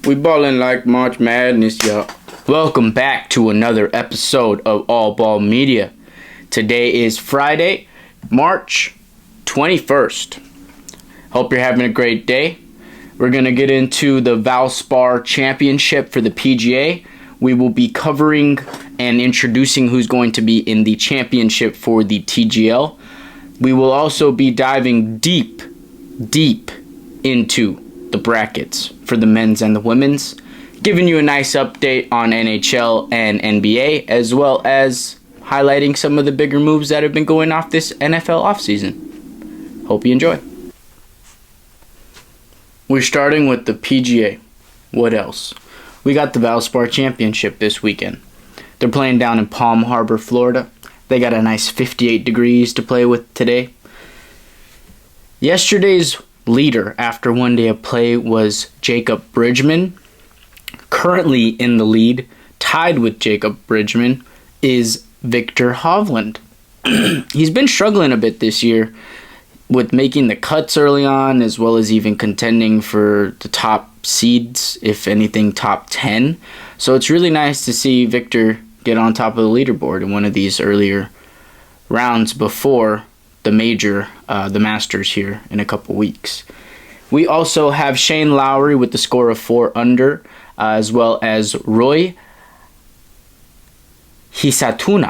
We ballin' like March Madness, y'all. Welcome back to another episode of All Ball Media. Today is Friday, March 21st. Hope you're having a great day. We're going to get into the Valspar Championship for the PGA. We will be covering and introducing who's going to be in the championship for the TGL. We will also be diving deep into the brackets for the men's and the women's, giving you a nice update on NHL and NBA, as well as highlighting some of the bigger moves that have been going off this NFL offseason. Hope you enjoy. We're starting with the PGA. What else? We got the Valspar Championship this weekend. They're playing down in Palm Harbor, Florida. They got a nice 58 degrees to play with today. Yesterday's leader after one day of play was Jacob Bridgman. Currently in the lead, tied with Jacob Bridgman, is Victor Hovland. He's been struggling a bit this year with making the cuts early on, as well as even contending for the top seeds, if anything, top 10. So it's really nice to see Victor get on top of the leaderboard in one of these earlier rounds before the major, the Masters here in a couple weeks. We also have Shane Lowry with the score of 4 under, as well as Roy Hisatune,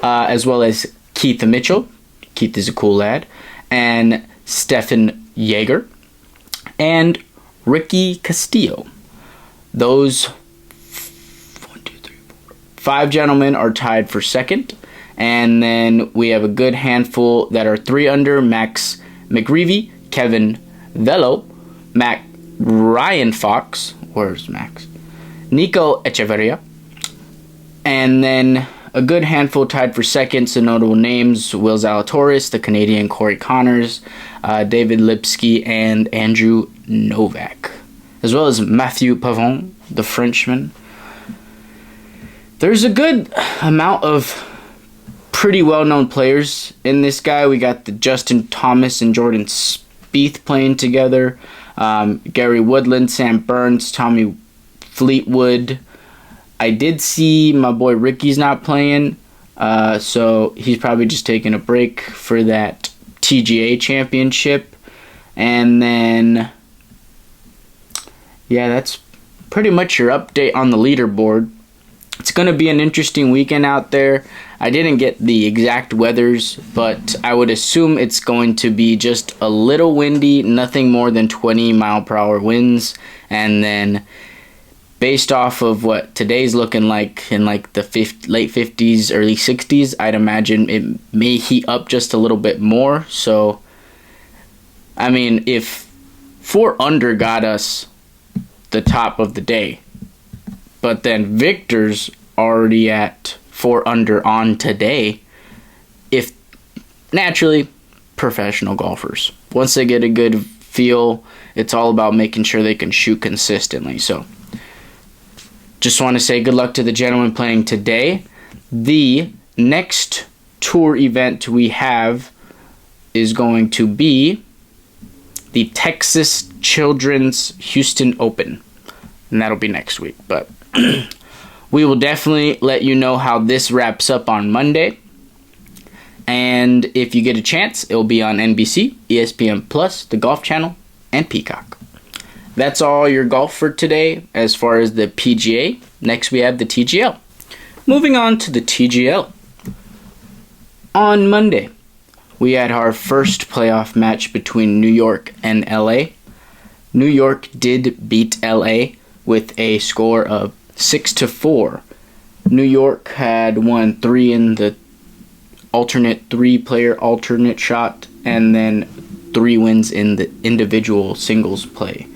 as well as Keith Mitchell. Keith is a cool lad. And Stefan Jaeger. And Ricky Castillo. Those 5 gentlemen are tied for second. And then we have a good handful that are 3 under. Max McGreevy, Kevin Velo, Ryan Fox. Where's Max? Nico Echeverria. And then a good handful tied for second. Some notable names: Will Zalatoris, the Canadian Corey Connors, David Lipsky, and Andrew Novak, as well as Mathieu Pavon, the Frenchman. There's a good amount of pretty well-known players in this guy. We got the Justin Thomas and Jordan Spieth playing together. Gary Woodland, Sam Burns, Tommy Fleetwood. I did see my boy Ricky's not playing, so he's probably just taking a break for that TGA championship. And then, yeah, that's pretty much your update on the leaderboard. It's going to be an interesting weekend out there. I didn't get the exact weathers, but I would assume it's going to be just a little windy, nothing more than 20 mile per hour winds. And then based off of what today's looking like in like the late 50s, early 60s, I'd imagine it may heat up just a little bit more. So, I mean, if 4 under got us the top of the day, but then Victor's already at 4 under on today, if naturally professional golfers, once they get a good feel, it's all about making sure they can shoot consistently. So just want to say good luck to the gentleman playing today. The next tour event we have is going to be the Texas Children's Houston Open, and that'll be next week. But we will definitely let you know how this wraps up on Monday. And if you get a chance, it will be on NBC, ESPN Plus, the Golf Channel, and Peacock. That's all your golf for today as far as the PGA. Next we have the TGL. Moving on to the TGL. On Monday, we had our first playoff match between New York and LA. New York did beat LA with a score of 6-4. New York had won 3 in the alternate 3-player alternate shot, and then 3 wins in the individual singles play.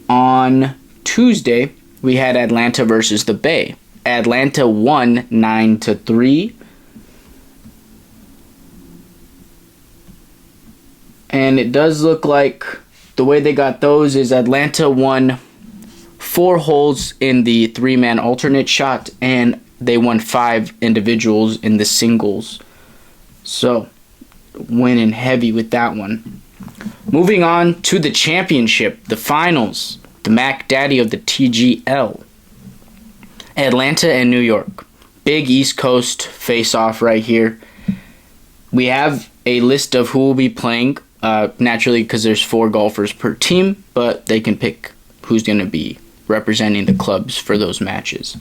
On Tuesday, we had Atlanta versus the Bay. Atlanta won 9-3. And it does look like the way they got those is Atlanta won 4 holes in the 3-man alternate shot, and they won 5 individuals in the singles. So, winning heavy with that one. Moving on to the championship, the finals, the Mac Daddy of the TGL. Atlanta and New York. Big East Coast face-off right here. We have a list of who will be playing, naturally because there's 4 golfers per team, but they can pick who's going to be representing the clubs for those matches.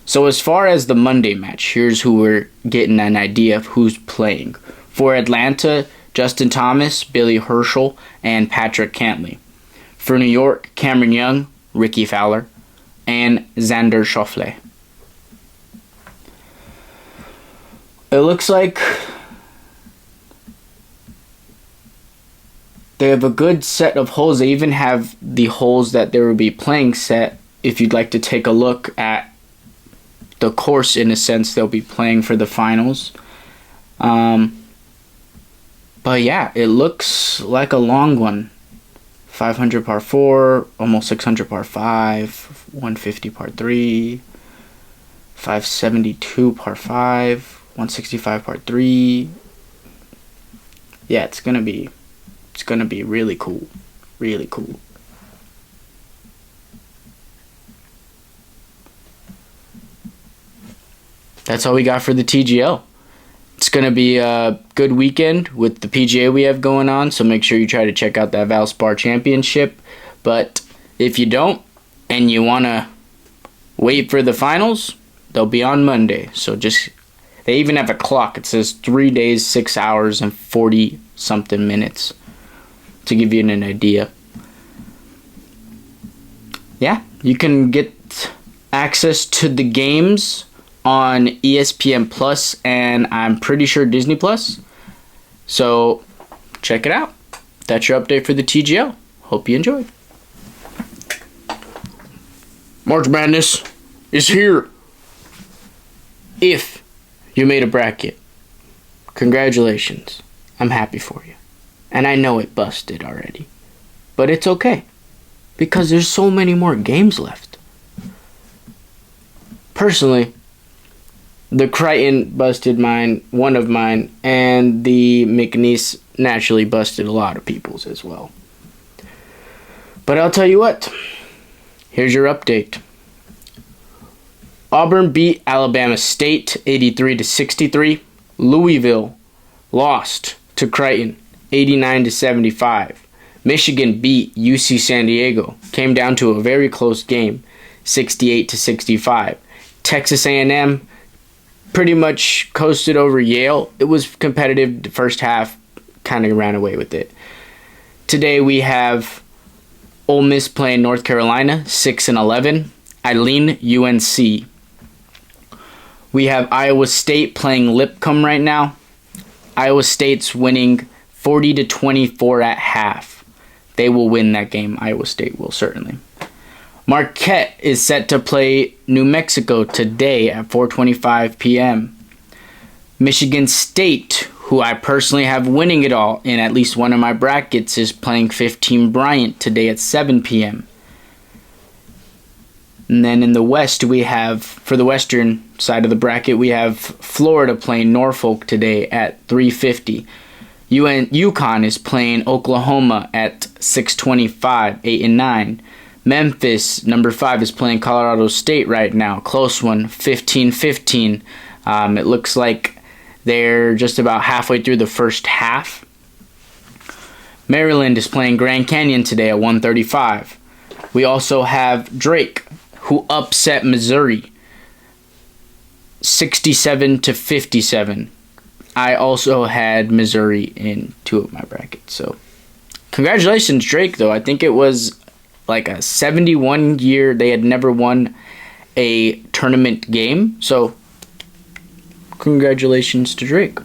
So as far as the Monday match, here's who we're getting an idea of who's playing. For Atlanta, Justin Thomas, Billy Herschel, and Patrick Cantley. For New York, Cameron Young, Ricky Fowler, and Xander Schauffele. It looks like they have a good set of holes. They even have the holes that they will be playing set. If you'd like to take a look at the course, in a sense, they'll be playing for the finals. But yeah, it looks like a long one. 500 par 4, almost 600 par 5, 150 par 3, 572 par 5, 165 par 3. Yeah, it's gonna be really cool. Really cool. That's all we got for the TGL. It's going to be a good weekend with the PGA we have going on, so make sure you try to check out that Valspar Championship. But if you don't and you want to wait for the finals, they'll be on Monday. So they even have a clock. It says 3 days, 6 hours, and 40-something minutes to give you an idea. Yeah, you can get access to the games on ESPN Plus, and I'm pretty sure Disney Plus. So check it out. That's your update for the TGL. Hope you enjoyed. March Madness is here. If you made a bracket, congratulations. I'm happy for you. And I know it busted already. But it's okay, because there's so many more games left. Personally, the Crichton busted one of mine, and the McNeese naturally busted a lot of people's as well. But I'll tell you what, here's your update. Auburn beat Alabama State 83-63. Louisville lost to Crichton 89-75. Michigan beat UC San Diego, came down to a very close game, 68-65. Texas A&M pretty much coasted over Yale. It was competitive the first half, kind of ran away with it. Today we have Ole Miss playing North Carolina, 6-11. I lean UNC. We have Iowa State playing Lipscomb right now. Iowa State's winning 40-24 at half. They will win that game. Iowa State will certainly. Marquette is set to play New Mexico today at 4:25 p.m. Michigan State, who I personally have winning it all in at least one of my brackets, is playing 15 Bryant today at 7 p.m. And then in the West, we have, for the western side of the bracket, we have Florida playing Norfolk today at 3:50. UConn is playing Oklahoma at 6:25, 8 and 9. Memphis, number 5, is playing Colorado State right now. Close one, 15-15. It looks like they're just about halfway through the first half. Maryland is playing Grand Canyon today at 1:35. We also have Drake, who upset Missouri 67-57. I also had Missouri in 2 of my brackets. So congratulations, Drake, though. I think it was like a 71 year they had never won a tournament game. So congratulations to Drake.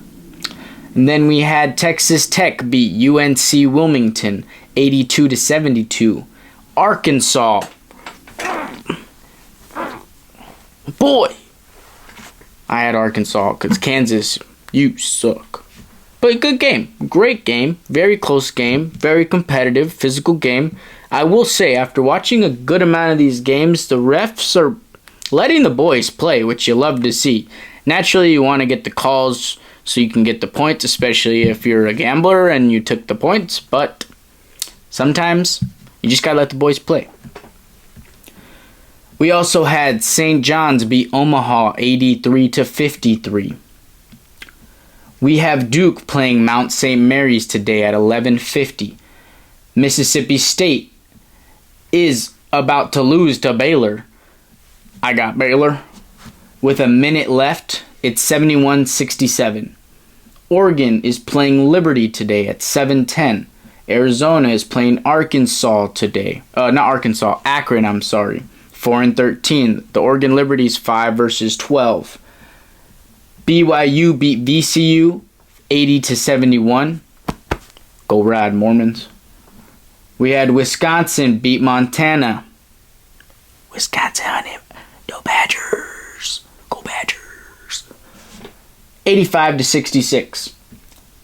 And then we had Texas Tech beat UNC Wilmington 82-72. Arkansas, boy, I had Arkansas because Kansas, you suck. But good game, great game, very close game, very competitive, physical game. I will say, after watching a good amount of these games, the refs are letting the boys play, which you love to see. Naturally, you want to get the calls so you can get the points, especially if you're a gambler and you took the points. But sometimes you just gotta let the boys play. We also had St. John's beat Omaha 83-53. We have Duke playing Mount St. Mary's today at 11:50. Mississippi State is about to lose to Baylor. I got Baylor. With a minute left, it's 71-67. Oregon is playing Liberty today at 7:10. Arizona is playing Arkansas today. Akron, I'm sorry. 4-13. The Oregon Liberty's 5-12. BYU beat VCU 80-71. Go Rad, Mormons. We had Wisconsin beat Montana. Wisconsin, honey. Go Badgers. Go Badgers. 85-66.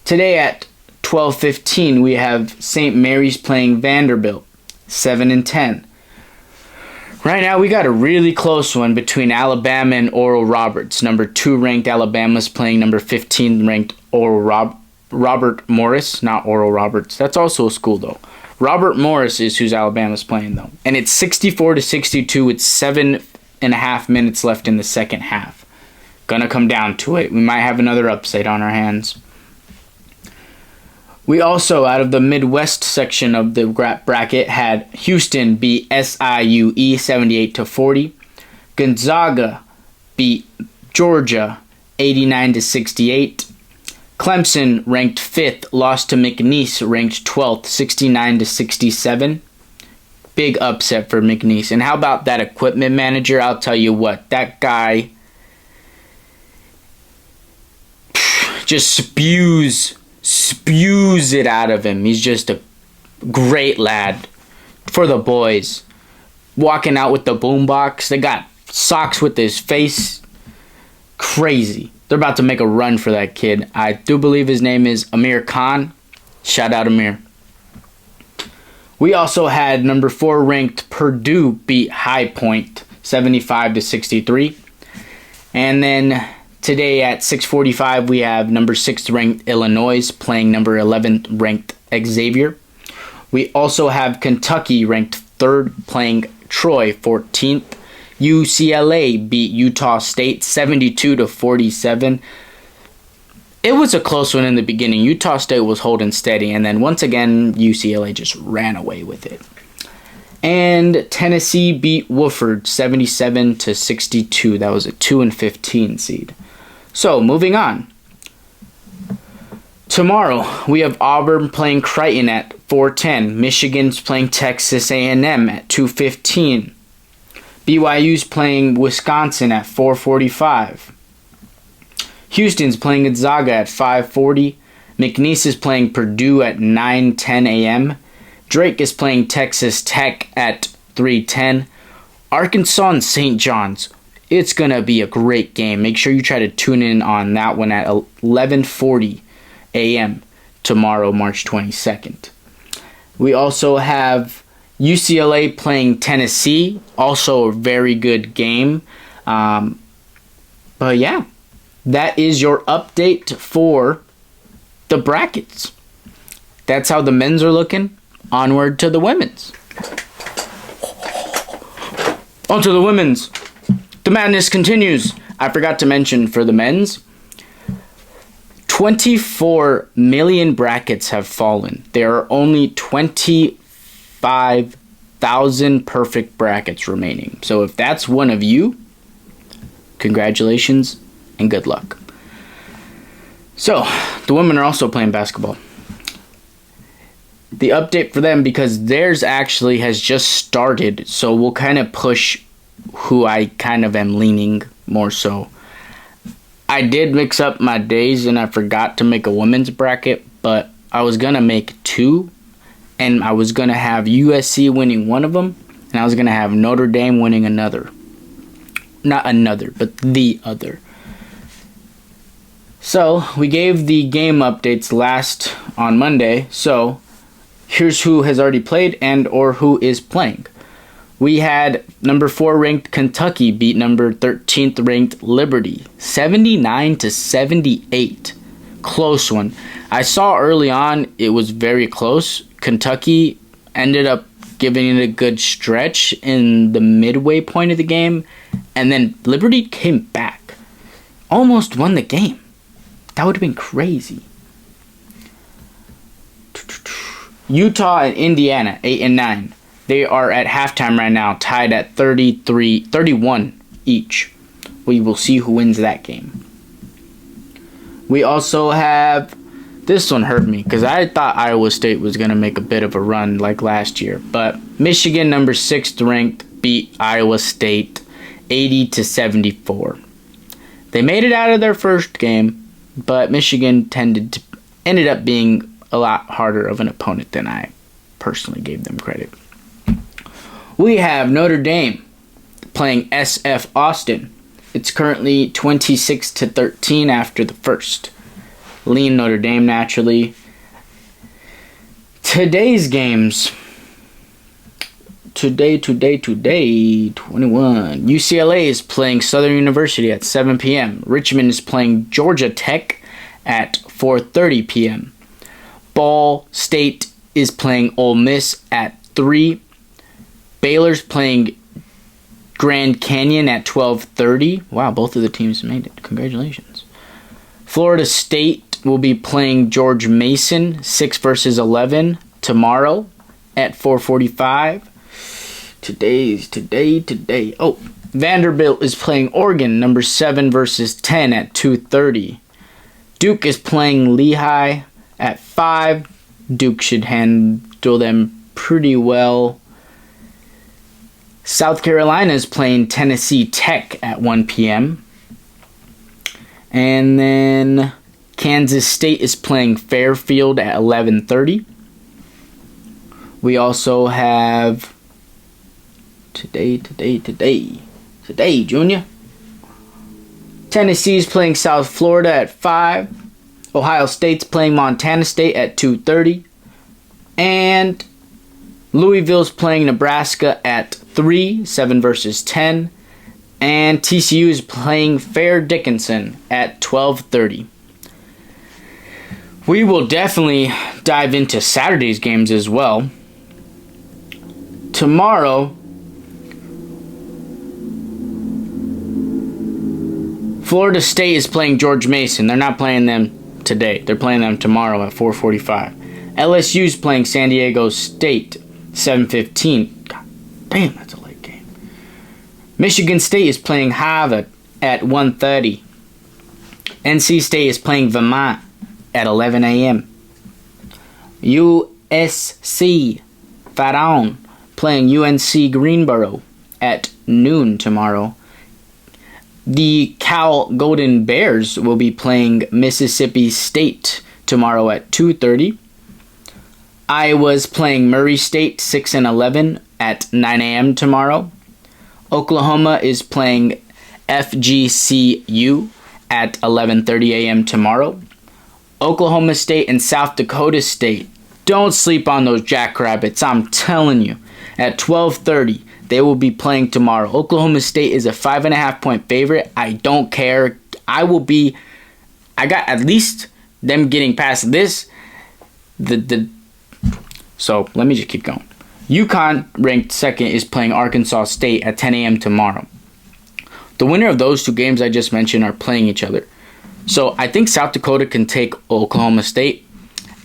Today at 12:15, we have St. Mary's playing Vanderbilt. 7-10. Right now, we got a really close one between Alabama and Oral Roberts. Number 2 ranked Alabama's playing number 15 ranked Robert Morris, not Oral Roberts. That's also a school, though. Robert Morris is who's Alabama's playing, though. And it's 64-62 with 7.5 minutes left in the second half. Gonna come down to it. We might have another upset on our hands. We also, out of the Midwest section of the bracket, had Houston beat SIUE 78-40. Gonzaga beat Georgia 89-68. Clemson, ranked 5th, lost to McNeese, ranked 12th, 69-67. Big upset for McNeese. And how about that equipment manager? I'll tell you what, that guy just spews it out of him. He's just a great lad for the boys. Walking out with the boombox. They got socks with his face. Crazy. They're about to make a run for that kid. I do believe his name is Amir Khan. Shout out Amir. We also had number 4 ranked Purdue beat High Point 75-63. And then today at 6:45, we have number 6 ranked Illinois playing number 11 ranked Xavier. We also have Kentucky ranked 3rd playing Troy 14th. UCLA beat Utah State 72-47. It was a close one in the beginning. Utah State was holding steady, and then once again, UCLA just ran away with it. And Tennessee beat Wofford 77-62. That was a 2-15 seed. So, moving on. Tomorrow, we have Auburn playing Creighton at 4:10. Michigan's playing Texas A&M at 2:15. BYU's playing Wisconsin at 4:45. Houston's playing Gonzaga at 5:40. McNeese is playing Purdue at 9:10 a.m. Drake is playing Texas Tech at 3:10. Arkansas and St. John's. It's going to be a great game. Make sure you try to tune in on that one at 11:40 a.m. tomorrow, March 22nd. We also have UCLA playing Tennessee. Also a very good game. But yeah, that is your update for the brackets. That's how the men's are looking. Onward to the women's. On to the women's. The madness continues. I forgot to mention for the men's, 24 million brackets have fallen. There are only 25,000 perfect brackets remaining. So if that's one of you, congratulations and good luck. So, the women are also playing basketball. The update for them, because theirs actually has just started, so we'll kind of push who I kind of am leaning more so. I did mix up my days and I forgot to make a women's bracket, but I was going to make 2, and I was going to have USC winning one of them, and I was going to have Notre Dame winning another. Not another, but the other. So, we gave the game updates last on Monday, so here's who has already played and or who is playing. We had number 4 ranked Kentucky beat number 13th ranked Liberty 79-78. close one. I saw early on it was very close. Kentucky ended up giving it a good stretch in the midway point of the game, and then Liberty came back. Almost won the game. That would have been crazy. Utah and Indiana, 8 and 9. They are at halftime right now, tied at 31 each. We will see who wins that game. We also have, this one hurt me because I thought Iowa State was going to make a bit of a run like last year. But Michigan, number 6th ranked, beat Iowa State 80-74. They made it out of their first game, but Michigan ended up being a lot harder of an opponent than I personally gave them credit. We have Notre Dame playing SF Austin. It's currently 26-13 after the first. Lean Notre Dame naturally. Today's games. Today, 21. UCLA is playing Southern University at 7 p.m. Richmond is playing Georgia Tech at 4:30 p.m. Ball State is playing Ole Miss at 3. Baylor's playing Grand Canyon at 12:30. Wow, both of the teams made it. Congratulations. Florida State will be playing George Mason, 6 versus 11, tomorrow at 4:45. Today. Oh, Vanderbilt is playing Oregon, number 7 versus 10 at 2:30. Duke is playing Lehigh at 5. Duke should handle them pretty well. South Carolina is playing Tennessee Tech at 1 p.m. And then Kansas State is playing Fairfield at 11:30. We also have today, Junior. Tennessee is playing South Florida at 5. Ohio State's playing Montana State at 2:30. And Louisville's playing Nebraska at 3, 7 versus 10. And TCU is playing Fair Dickinson at 12:30. We will definitely dive into Saturday's games as well. Tomorrow, Florida State is playing George Mason. They're not playing them today. They're playing them tomorrow at 4:45. LSU is playing San Diego State, 7:15. God damn, that's a late game. Michigan State is playing Harvard at 1:30. NC State is playing Vermont at 11 a.m. USC Faron playing UNC Greensboro at noon tomorrow. The Cal Golden Bears will be playing Mississippi State tomorrow at 2:30. Iowa's playing Murray State 6 and 11 at 9 a.m. tomorrow. Oklahoma is playing FGCU at 11:30 a.m. tomorrow. Oklahoma State and South Dakota State. Don't sleep on those Jackrabbits, I'm telling you. At 12:30, they will be playing tomorrow. Oklahoma State is a 5.5 point favorite. I don't care. I got at least them getting past this. So let me just keep going. UConn, ranked 2nd, is playing Arkansas State at 10 a.m. tomorrow. The winner of those two games I just mentioned are playing each other. So I think South Dakota can take Oklahoma State.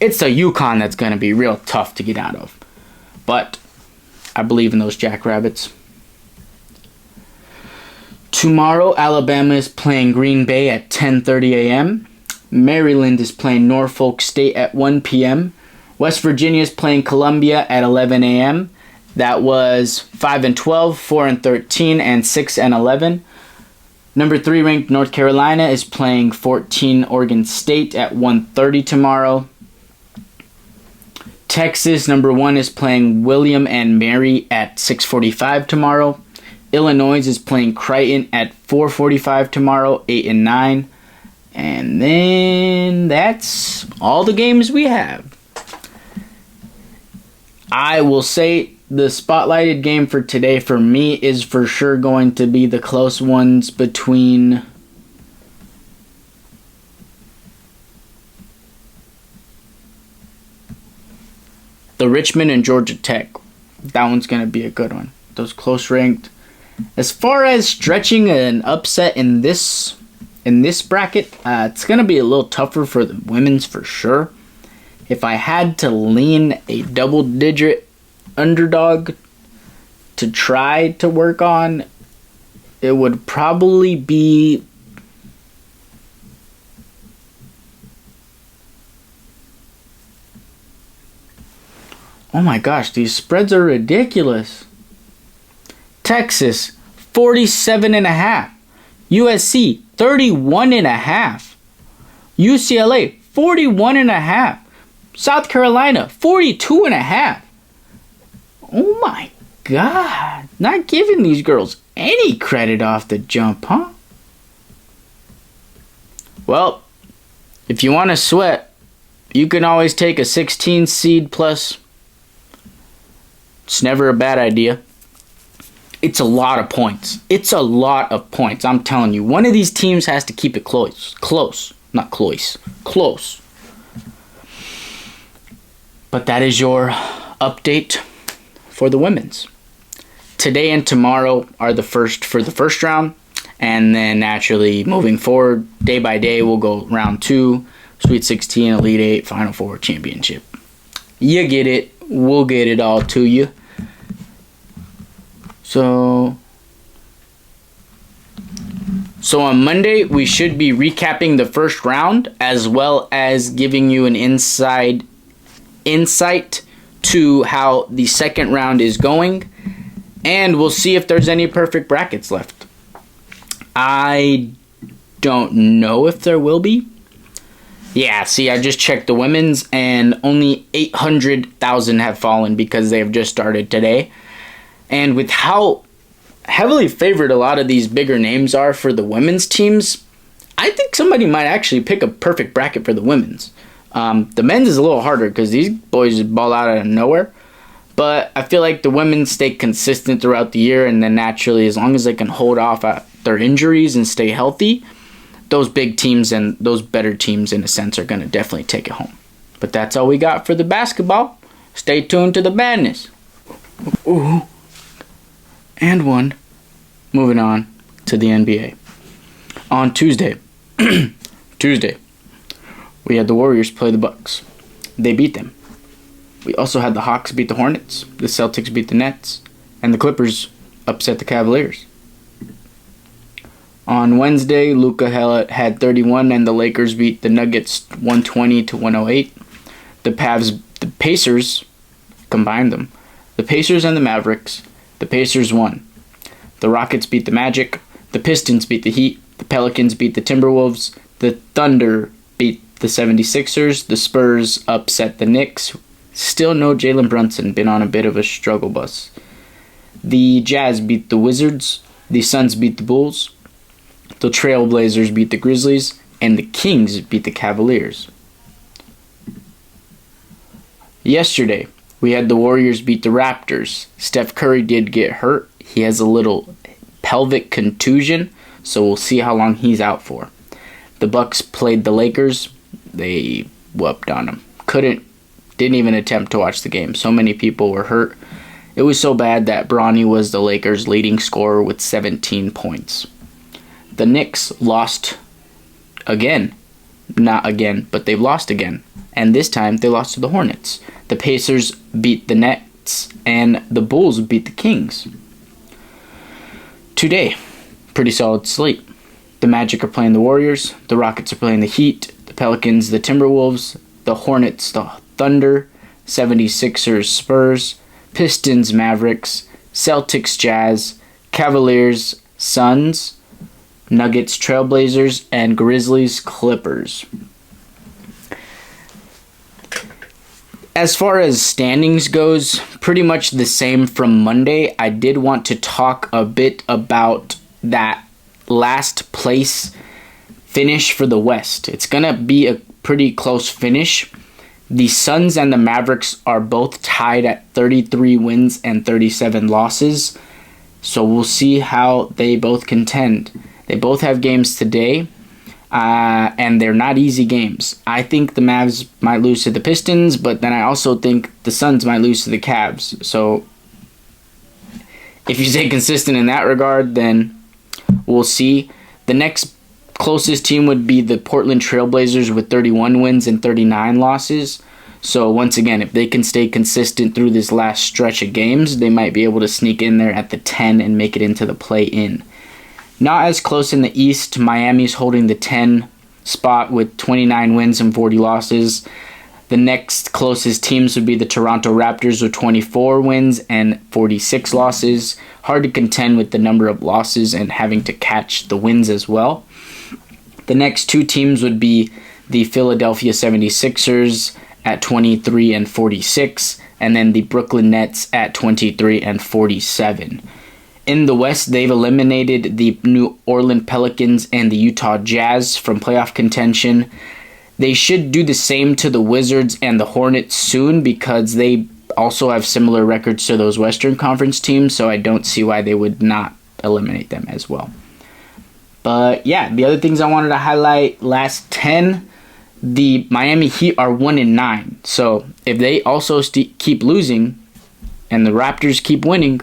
It's a UConn that's going to be real tough to get out of. But I believe in those Jackrabbits. Tomorrow, Alabama is playing Green Bay at 10:30 a.m. Maryland is playing Norfolk State at 1 p.m. West Virginia is playing Columbia at 11 a.m. That was 5 and 12, 4 and 13, and 6 and 11. Number 3 ranked North Carolina is playing 14 Oregon State at 1:30 tomorrow. Texas, number 1, is playing William and Mary at 6:45 tomorrow. Illinois is playing Creighton at 4:45 tomorrow, 8 and 9. And then that's all the games we have. I will say the spotlighted game for today for me is for sure going to be the close ones between the Richmond and Georgia Tech. That one's going to be a good one. Those close ranked. As far as stretching an upset in this bracket, it's going to be a little tougher for the women's for sure. If I had to lean a double-digit underdog to try to work on, it would probably be oh my gosh, these spreads are ridiculous. Texas, 47.5. USC, 31.5. UCLA, 41.5. South Carolina, 42.5. Oh my God. Not giving these girls any credit off the jump, huh? Well, if you want to sweat, you can always take a 16 seed plus. It's never a bad idea. It's a lot of points. It's a lot of points. I'm telling you. One of these teams has to keep it close. Close. Not close. Close. But that is your update for the women's. Today and tomorrow are the first round. And then naturally moving forward, day by day, we'll go round 2, Sweet 16, Elite 8, Final 4, Championship. You get it. We'll get it all to you. So on Monday, we should be recapping the first round as well as giving you an insight to how the second round is going. And we'll see if there's any perfect brackets left. I don't know if there will be. Yeah, see, I just checked the women's and only 800,000 have fallen because they have just started today. And with how heavily favored a lot of these bigger names are for the women's teams, I think somebody might actually pick a perfect bracket for the women's. The men's is a little harder because these boys just ball out of nowhere. But I feel like the women stay consistent throughout the year, and then naturally, as long as they can hold off their injuries and stay healthy, those big teams and those better teams, in a sense, are going to definitely take it home. But that's all we got for the basketball. Stay tuned to the madness. Ooh. And one. Moving on to the NBA. On Tuesday, we had the Warriors play the Bucks. They beat them. We also had the Hawks beat the Hornets, the Celtics beat the Nets, and the Clippers upset the Cavaliers. On Wednesday, Luka had 31 and the Lakers beat the Nuggets 120-108. The Pacers combined them. The Pacers and the Mavericks. The Pacers won. The Rockets beat the Magic. The Pistons beat the Heat. The Pelicans beat the Timberwolves. The Thunder beat the 76ers. The Spurs upset the Knicks. Still no Jalen Brunson, been on a bit of a struggle bus. The Jazz beat the Wizards. The Suns beat the Bulls. The Trailblazers beat the Grizzlies. And the Kings beat the Cavaliers. Yesterday, we had the Warriors beat the Raptors. Steph Curry did get hurt. He has a little pelvic contusion, so we'll see how long he's out for. The Bucks played the Lakers. They whooped on them. Didn't even attempt to watch the game. So many people were hurt. It was so bad that Bronny was the Lakers' leading scorer with 17 points. The Knicks lost again. Not again, but they've lost again. And this time, they lost to the Hornets. The Pacers beat the Nets, and the Bulls beat the Kings. Today, pretty solid slate. The Magic are playing the Warriors. The Rockets are playing the Heat. The Pelicans, the Timberwolves. The Hornets, the Thunder. 76ers, Spurs. Pistons, Mavericks. Celtics, Jazz. Cavaliers, Suns. Nuggets, Trailblazers. And Grizzlies, Clippers. As far as standings goes, pretty much the same from Monday. I did want to talk a bit about that last place finish for the West. It's going to be a pretty close finish. The Suns and the Mavericks are both tied at 33 wins and 37 losses. So we'll see how they both contend. They both have games today. and they're not easy games. I think the Mavs might lose to the Pistons, but then I also think the Suns might lose to the Cavs. So if you stay consistent in that regard, then we'll see. The next closest team would be the Portland Trailblazers with 31 wins and 39 losses. So once again, if they can stay consistent through this last stretch of games, they might be able to sneak in there at the 10 and make it into the play-in. Not as close in the East. Miami's holding the 10 spot with 29 wins and 40 losses. The next closest teams would be the Toronto Raptors with 24 wins and 46 losses. Hard to contend with the number of losses and having to catch the wins as well. The next two teams would be the Philadelphia 76ers at 23 and 46, and then the Brooklyn Nets at 23 and 47. In the West, they've eliminated the New Orleans Pelicans and the Utah Jazz from playoff contention. They should do the same to the Wizards and the Hornets soon because they also have similar records to those Western Conference teams, so I don't see why they would not eliminate them as well. But yeah, the other things I wanted to highlight, last 10, the Miami Heat are 1-9. So if they also keep losing and the Raptors keep winning,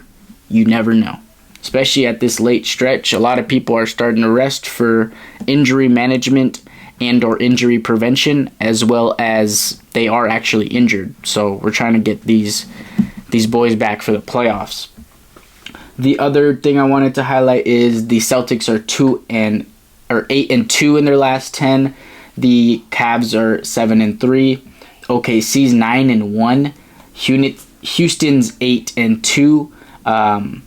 you never know. Especially at this late stretch, a lot of people are starting to rest for injury management and or injury prevention, as well as they are actually injured. So we're trying to get these boys back for the playoffs. The other thing I wanted to highlight is the Celtics are 8-2 in their last 10. The Cavs are 7-3. OKC's 9-1. Houston's 8-2.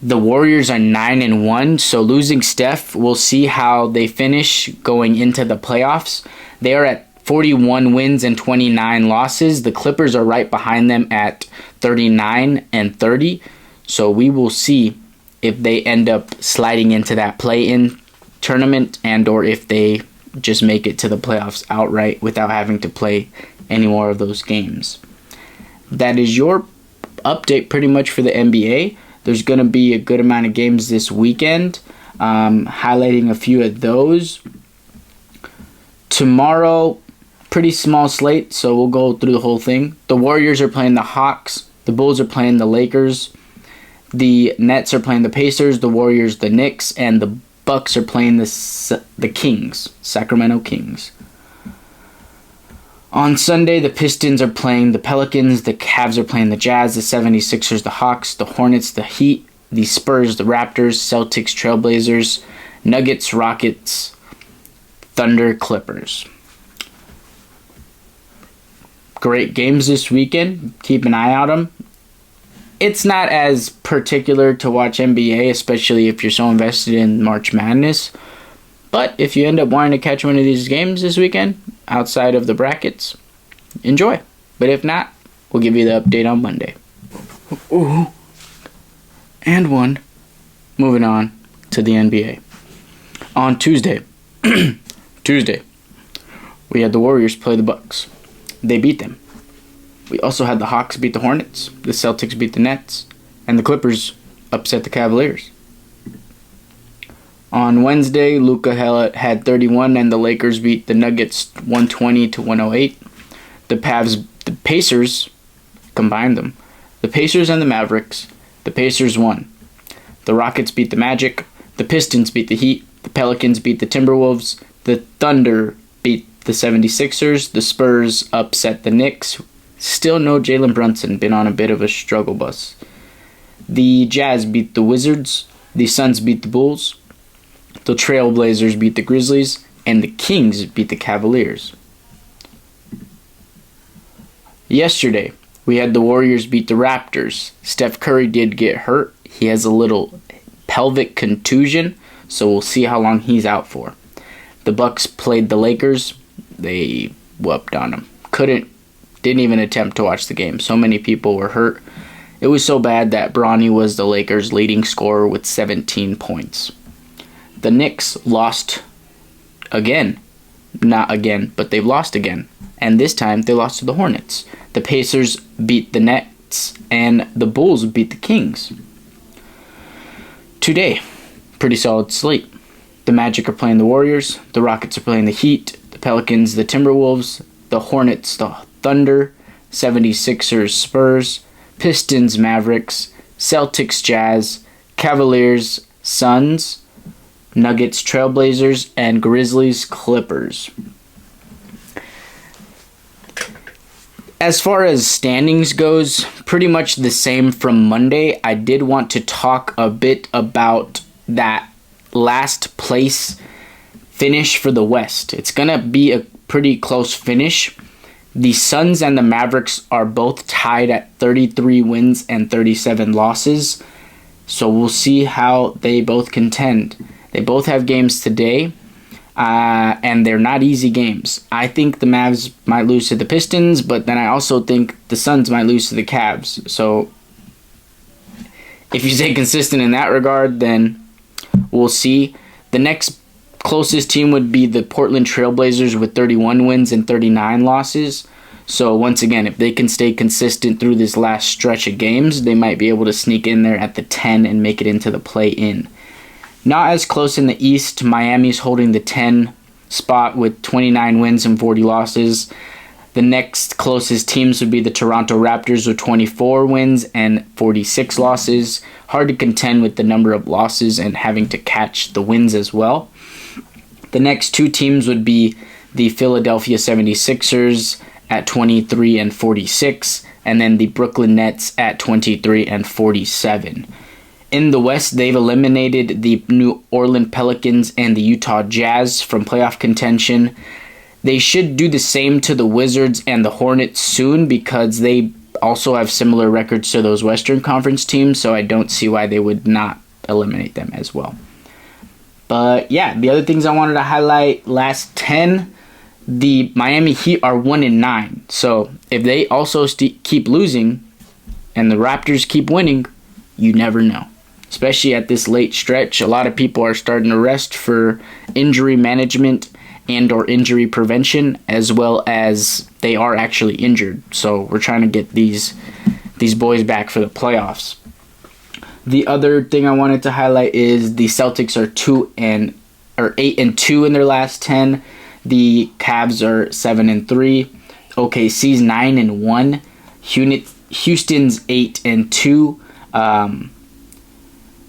The Warriors are 9-1. So losing Steph, we'll see how they finish going into the playoffs. They are at 41 wins and 29 losses. The Clippers are right behind them at 39-30. So we will see if they end up sliding into that play-in tournament and or if they just make it to the playoffs outright without having to play any more of those games. That is your update pretty much for the NBA. There's going to be a good amount of games this weekend, highlighting a few of those. Tomorrow, pretty small slate, so we'll go through the whole thing. The Warriors are playing the Hawks. The Bulls are playing the Lakers. The Nets are playing the Pacers. The Warriors, the Knicks, and the Bucks are playing the Kings, Sacramento Kings. On Sunday, the Pistons are playing the Pelicans, the Cavs are playing the Jazz, the 76ers, the Hawks, the Hornets, the Heat, the Spurs, the Raptors, Celtics, Trailblazers, Nuggets, Rockets, Thunder, Clippers. Great games this weekend. Keep an eye on them. It's not as particular to watch NBA, especially if you're so invested in March Madness. But if you end up wanting to catch one of these games this weekend, outside of the brackets, enjoy. But if not, we'll give you the update on Monday. Ooh. And one. Moving on to the NBA. On Tuesday, we had the Warriors play the Bucks. They beat them. We also had the Hawks beat the Hornets, the Celtics beat the Nets, and the Clippers upset the Cavaliers. On Wednesday, Luka had 31 and the Lakers beat the Nuggets 120-108. The Pacers combined them. The Pacers and the Mavericks. The Pacers won. The Rockets beat the Magic. The Pistons beat the Heat. The Pelicans beat the Timberwolves. The Thunder beat the 76ers. The Spurs upset the Knicks. Still no Jalen Brunson, been on a bit of a struggle bus. The Jazz beat the Wizards. The Suns beat the Bulls. The Trailblazers beat the Grizzlies. And the Kings beat the Cavaliers. Yesterday, we had the Warriors beat the Raptors. Steph Curry did get hurt. He has a little pelvic contusion, so we'll see how long he's out for. The Bucks played the Lakers. They whooped on them. Didn't even attempt to watch the game. So many people were hurt. It was so bad that Bronny was the Lakers' leading scorer with 17 points. The Knicks lost again. Not again, but they've lost again. And this time they lost to the Hornets. The Pacers beat the Nets and the Bulls beat the Kings. Today, pretty solid slate. The Magic are playing the Warriors. The Rockets are playing the Heat. The Pelicans, the Timberwolves. The Hornets, the Thunder. 76ers, Spurs. Pistons, Mavericks. Celtics, Jazz. Cavaliers, Suns. Nuggets, Trailblazers. And Grizzlies, Clippers. As far as standings goes, pretty much the same from Monday. I did want to talk a bit about that last place finish for the West. It's going to be a pretty close finish. The Suns and the Mavericks are both tied at 33 wins and 37 losses. So we'll see how they both contend. They both have games today. And they're not easy games. I think the Mavs might lose to the Pistons, but then I also think the Suns might lose to the Cavs. So if you stay consistent in that regard, then we'll see. The next closest team would be the Portland Trailblazers with 31 wins and 39 losses. So once again, if they can stay consistent through this last stretch of games, they might be able to sneak in there at the 10 and make it into the play-in. Not as close in the East. Miami's holding the 10 spot with 29 wins and 40 losses. The next closest teams would be the Toronto Raptors with 24 wins and 46 losses. Hard to contend with the number of losses and having to catch the wins as well. The next two teams would be the Philadelphia 76ers at 23 and 46, and then the Brooklyn Nets at 23 and 47. In the West, they've eliminated the New Orleans Pelicans and the Utah Jazz from playoff contention. They should do the same to the Wizards and the Hornets soon because they also have similar records to those Western Conference teams, so I don't see why they would not eliminate them as well. But yeah, the other things I wanted to highlight, last 10, the Miami Heat are 1-9. So if they also keep losing and the Raptors keep winning, you never know. Especially at this late stretch, a lot of people are starting to rest for injury management and or injury prevention, as well as they are actually injured. So we're trying to get these boys back for the playoffs. The other thing I wanted to highlight is the Celtics are 8-2 in their last 10. The Cavs are 7-3. OKC's 9-1. Houston's 8-2.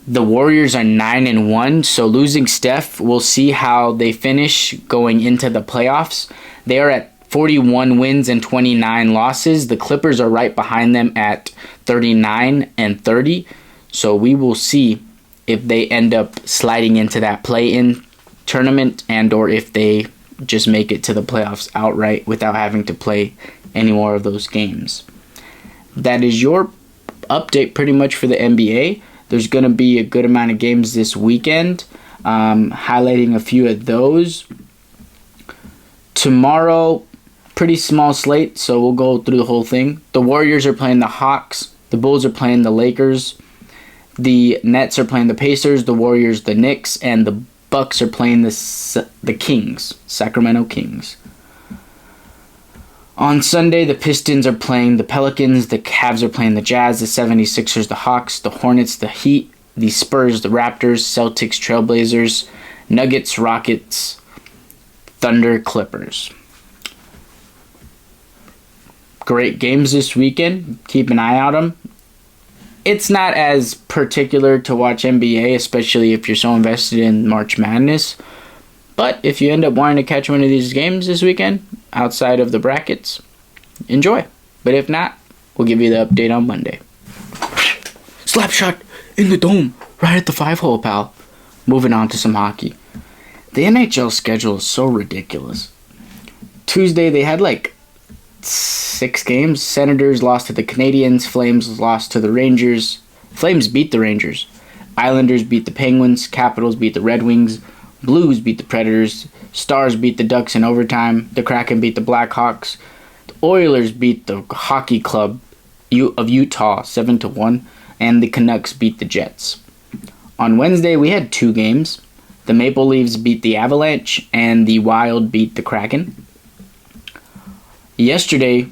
The Warriors are 9-1, so losing Steph, we'll see how they finish going into the playoffs. They are at 41 wins and 29 losses. The Clippers are right behind them at 39 and 30. So we will see if they end up sliding into that play-in tournament and or if they just make it to the playoffs outright without having to play any more of those games. That is your update pretty much for the NBA. There's going to be a good amount of games this weekend, highlighting a few of those. Tomorrow, pretty small slate, so we'll go through the whole thing. The Warriors are playing the Hawks. The Bulls are playing the Lakers. The Nets are playing the Pacers. The Warriors, the Knicks. And the Bucks are playing the Kings, Sacramento Kings. On Sunday, the Pistons are playing the Pelicans, the Cavs are playing the Jazz, the 76ers, the Hawks, the Hornets, the Heat, the Spurs, the Raptors, Celtics, Trailblazers, Nuggets, Rockets, Thunder, Clippers. Great games this weekend. Keep an eye out on them. It's not as particular to watch NBA, especially if you're so invested in March Madness. But if you end up wanting to catch one of these games this weekend, outside of the brackets, enjoy. But if not, we'll give you the update on Monday. Slap shot in the dome, right at the 5-hole, pal. Moving on to some hockey. The NHL schedule is so ridiculous. Tuesday, they had 6 games. Senators lost to the Canadiens. Flames lost to the Rangers. Flames beat the Rangers. Islanders beat the Penguins. Capitals beat the Red Wings. Blues beat the Predators. Stars beat the Ducks in overtime. The Kraken beat the Blackhawks. The Oilers beat the Hockey Club of Utah 7-1. And the Canucks beat the Jets. On Wednesday, we had 2 games. The Maple Leafs beat the Avalanche. And the Wild beat the Kraken. Yesterday,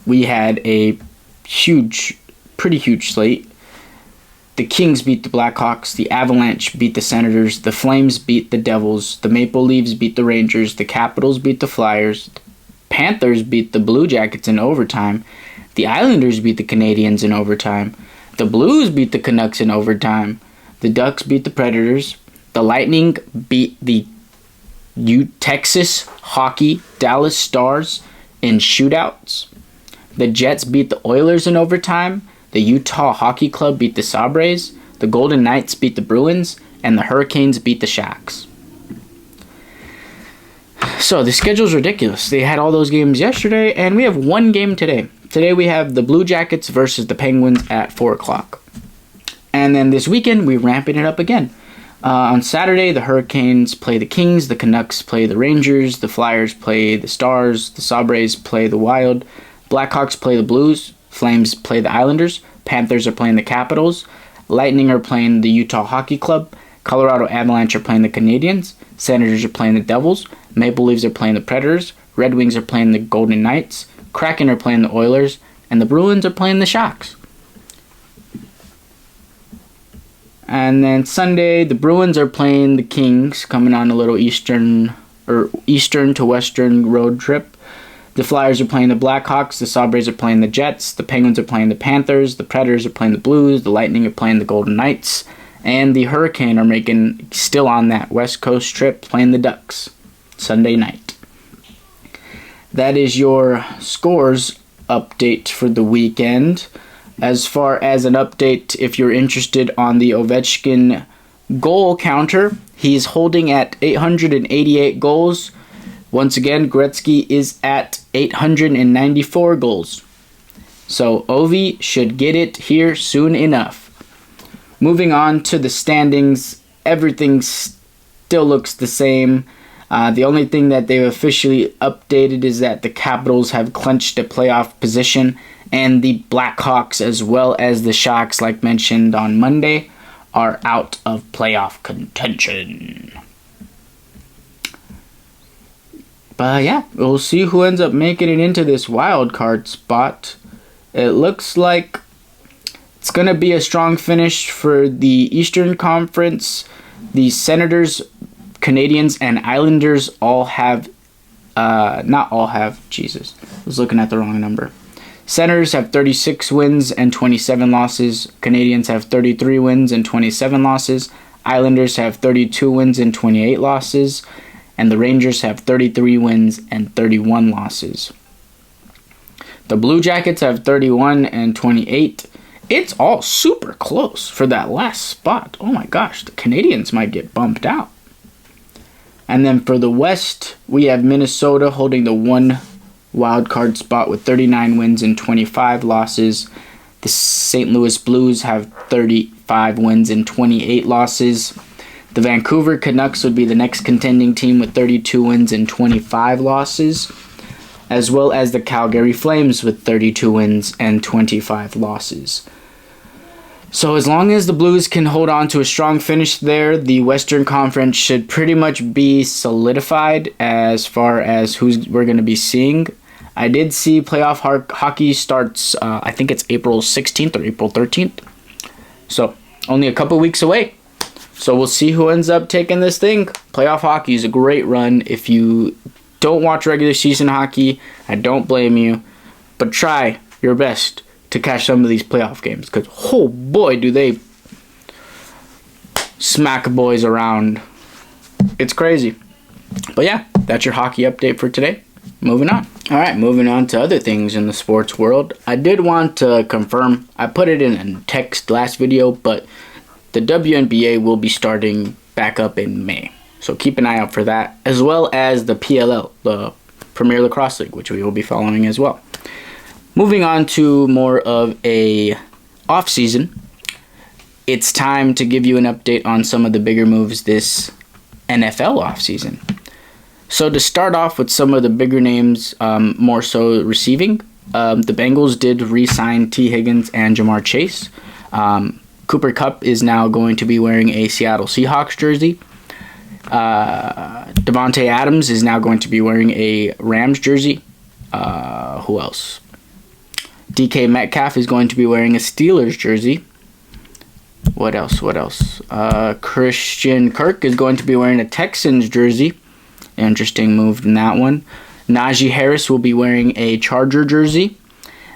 we had a pretty huge slate. The Kings beat the Blackhawks. The Avalanche beat the Senators. The Flames beat the Devils. The Maple Leafs beat the Rangers. The Capitals beat the Flyers. The Panthers beat the Blue Jackets in overtime. The Islanders beat the Canadiens in overtime. The Blues beat the Canucks in overtime. The Ducks beat the Predators. The Lightning beat the Texas Hockey Dallas Stars in shootouts. The Jets beat the Oilers in overtime. The Utah Hockey Club beat the Sabres. The Golden Knights beat the Bruins. And the Hurricanes beat the Sharks. So the schedule's ridiculous. They had all those games yesterday, and we have one game today. Today we have the Blue Jackets versus the Penguins at 4 o'clock. And then this weekend, we're ramping it up again. On Saturday, the Hurricanes play the Kings. The Canucks play the Rangers. The Flyers play the Stars. The Sabres play the Wild. Blackhawks play the Blues. Flames play the Islanders. Panthers are playing the Capitals. Lightning are playing the Utah Hockey Club. Colorado Avalanche are playing the Canadiens. Senators are playing the Devils. Maple Leafs are playing the Predators. Red Wings are playing the Golden Knights. Kraken are playing the Oilers. And the Bruins are playing the Sharks. And then Sunday, the Bruins are playing the Kings, coming on a little eastern to western road trip. The Flyers are playing the Blackhawks. The Sabres are playing the Jets. The Penguins are playing the Panthers. The Predators are playing the Blues. The Lightning are playing the Golden Knights. And the Hurricane are still on that West Coast trip, playing the Ducks Sunday night. That is your scores update for the weekend. As far as an update, if you're interested on the Ovechkin goal counter, he's holding at 888 goals. Once again, Gretzky is at 894 goals. So Ovi should get it here soon enough. Moving on to the standings, everything still looks the same. The only thing that they've officially updated is that the Capitals have clinched a playoff position, and the Blackhawks, as well as the Sharks, like mentioned on Monday, are out of playoff contention. But yeah, we'll see who ends up making it into this wild card spot. It looks like it's going to be a strong finish for the Eastern Conference. The Senators, Canadiens, and Islanders all have, not all have, Jesus, I was looking at the wrong number. Senators have 36 wins and 27 losses. Canadiens have 33 wins and 27 losses. Islanders have 32 wins and 28 losses. And the Rangers have 33 wins and 31 losses. The Blue Jackets have 31 and 28. It's all super close for that last spot. Oh my gosh, the Canadiens might get bumped out. And then for the West, we have Minnesota holding the one wild card spot with 39 wins and 25 losses. The St. Louis Blues have 35 wins and 28 losses. The Vancouver Canucks would be the next contending team with 32 wins and 25 losses, as well as the Calgary Flames with 32 wins and 25 losses. So as long as the Blues can hold on to a strong finish there, the Western Conference should pretty much be solidified as far as who we're going to be seeing. I did see playoff hockey starts, I think it's April 16th or April 13th. So only a couple weeks away. So we'll see who ends up taking this thing. Playoff hockey is a great run. If you don't watch regular season hockey, I don't blame you. But try your best to catch some of these playoff games. Because, oh boy, do they smack boys around. It's crazy. But yeah, that's your hockey update for today. Moving on. Alright, moving on to other things in the sports world. I did want to confirm, I put it in a text last video, but the WNBA will be starting back up in May. So keep an eye out for that, as well as the PLL, the Premier Lacrosse League, which we will be following as well. Moving on to more of a off-season, it's time to give you an update on some of the bigger moves this NFL off-season. So to start off with some of the bigger names, more so receiving, the Bengals did re-sign T. Higgins and Jamar Chase. Cooper Kupp is now going to be wearing a Seattle Seahawks jersey. Devontae Adams is now going to be wearing a Rams jersey. Who else? DK Metcalf is going to be wearing a Steelers jersey. What else? Christian Kirk is going to be wearing a Texans jersey. Interesting move in that one. Najee Harris will be wearing a Charger jersey.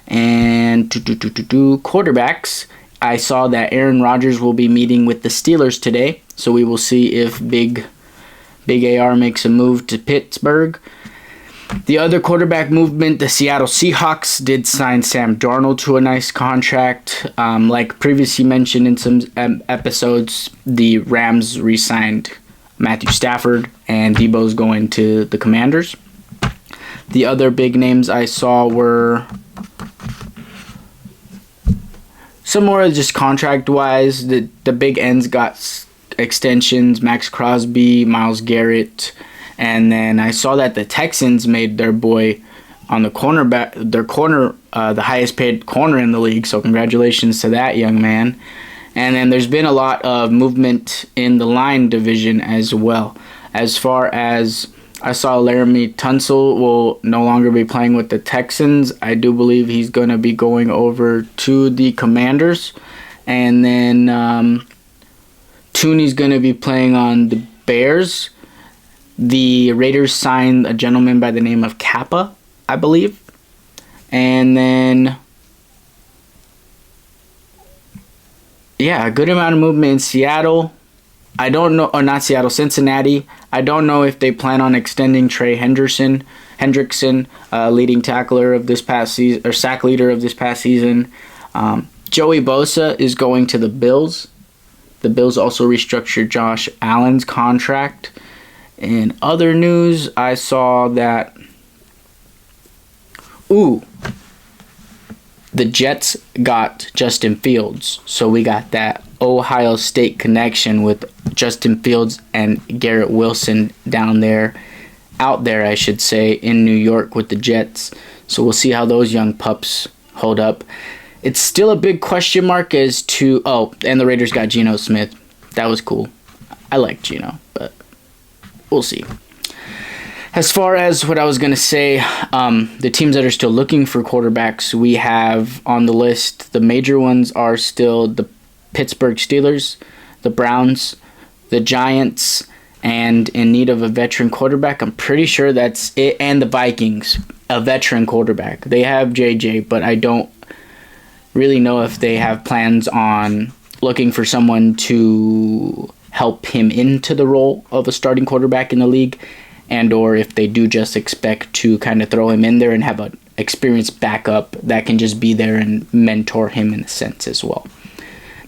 And quarterbacks, I saw that Aaron Rodgers will be meeting with the Steelers today. So we will see if Big AR makes a move to Pittsburgh. The other quarterback movement, the Seattle Seahawks did sign Sam Darnold to a nice contract. Like previously mentioned in some episodes, the Rams re-signed Matthew Stafford, and Debo's going to the Commanders. The other big names I saw were some more just contract-wise. The big ends got extensions, Max Crosby, Myles Garrett. And then I saw that the Texans made their boy on the cornerback, the highest paid corner in the league. So congratulations to that young man. And then there's been a lot of movement in the line division as well. As far as I saw, Laramie Tunsil will no longer be playing with the Texans. I do believe he's going to be going over to the Commanders. And then Tooney's going to be playing on the Bears. The Raiders signed a gentleman by the name of Kappa, I believe. And then, yeah, a good amount of movement in Seattle. I don't know, or not Seattle, Cincinnati. I don't know if they plan on extending Trey Hendrickson, leading tackler of this past season, or sack leader of this past season. Joey Bosa is going to the Bills. The Bills also restructured Josh Allen's contract. In other news, I saw that the Jets got Justin Fields. So we got that Ohio State connection with Justin Fields and Garrett Wilson out there, I should say, in New York with the Jets. So we'll see how those young pups hold up. It's still a big question mark as to, and the Raiders got Geno Smith. That was cool. I like Geno, but we'll see. As far as what I was going to say, the teams that are still looking for quarterbacks, we have on the list, the major ones are still the Pittsburgh Steelers, the Browns, the Giants, and in need of a veteran quarterback. I'm pretty sure that's it. And the Vikings, a veteran quarterback. They have JJ, but I don't really know if they have plans on looking for someone to help him into the role of a starting quarterback in the league, and or if they do just expect to kind of throw him in there and have an experienced backup that can just be there and mentor him in a sense as well.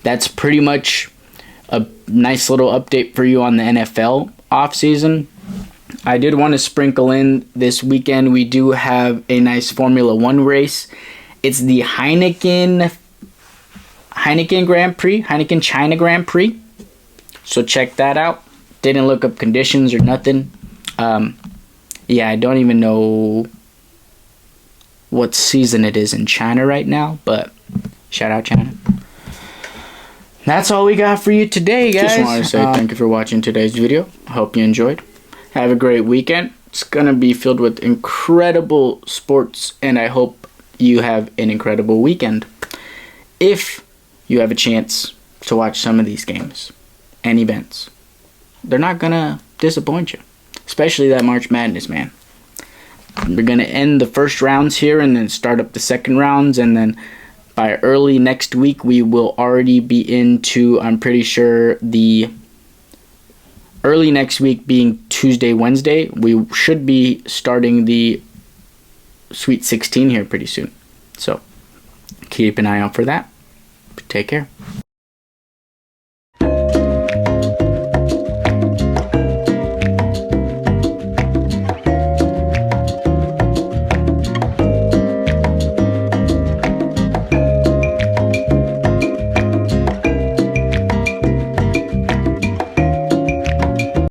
That's pretty much a nice little update for you on the NFL offseason. I did want to sprinkle in this weekend, we do have a nice Formula One race. It's the Heineken Grand Prix, Heineken China Grand Prix. So check that out. Didn't look up conditions or nothing. I don't even know what season it is in China right now, but shout out China. That's all we got for you today, guys. Just wanted to say thank you for watching today's video. Hope you enjoyed. Have a great weekend. It's going to be filled with incredible sports, and I hope you have an incredible weekend. If you have a chance to watch some of these games and events, they're not going to disappoint you. Especially that March Madness, man. We're going to end the first rounds here and then start up the second rounds. And then by early next week, we will already be into, I'm pretty sure, the early next week being Tuesday, Wednesday. We should be starting the Sweet 16 here pretty soon. So keep an eye out for that. Take care.